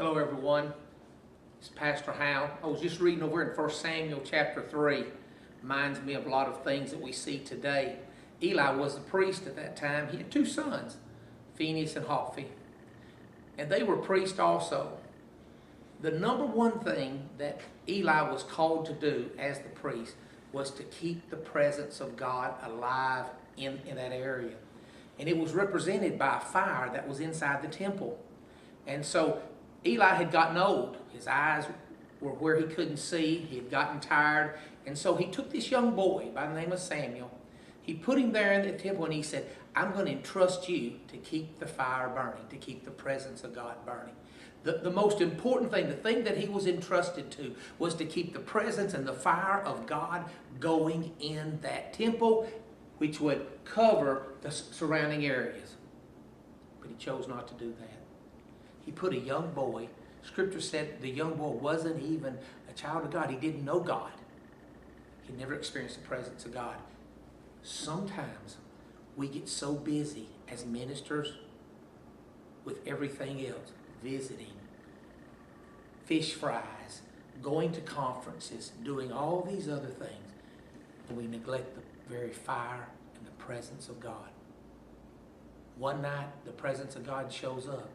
Hello everyone, it's Pastor Hal. I was just reading over in 1 Samuel chapter 3. Reminds me of a lot of things that we see today. Eli was the priest at that time. He had two sons, Phinehas and Hophni, and they were priests also. The number one thing that Eli was called to do as the priest was to keep the presence of God alive in that area. And it was represented by a fire that was inside the temple. And so Eli had gotten old. His eyes were where he couldn't see. He had gotten tired. And so he took this young boy by the name of Samuel. He put him there in the temple and he said, I'm going to entrust you to keep the fire burning, to keep the presence of God burning. The most important thing, the thing that he was entrusted to, was to keep the presence and the fire of God going in that temple, which would cover the surrounding areas. But he chose not to do that. He put a young boy. Scripture said the young boy wasn't even a child of God. He didn't know God. He never experienced the presence of God. Sometimes we get so busy as ministers with everything else, visiting, fish fries, going to conferences, doing all these other things, and we neglect the very fire and the presence of God. One night, the presence of God shows up.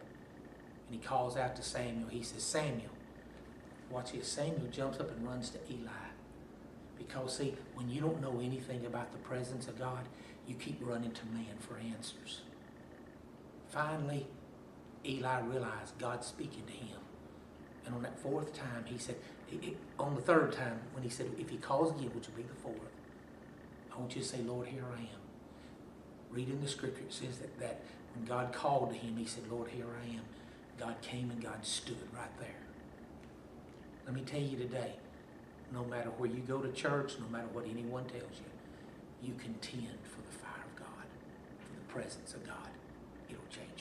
And he calls out to Samuel. He says, Samuel. Watch this. Samuel jumps up and runs to Eli. Because, see, when you don't know anything about the presence of God, you keep running to man for answers. Finally, Eli realized God's speaking to him. And on that fourth time, he said, on the third time, when he said, if he calls again, which will be the fourth, I want you to say, Lord, here I am. Read in the scripture, it says that when God called to him, he said, Lord, here I am. God came and God stood right there. Let me tell you today, no matter where you go to church, no matter what anyone tells you, you contend for the fire of God, for the presence of God. It'll change.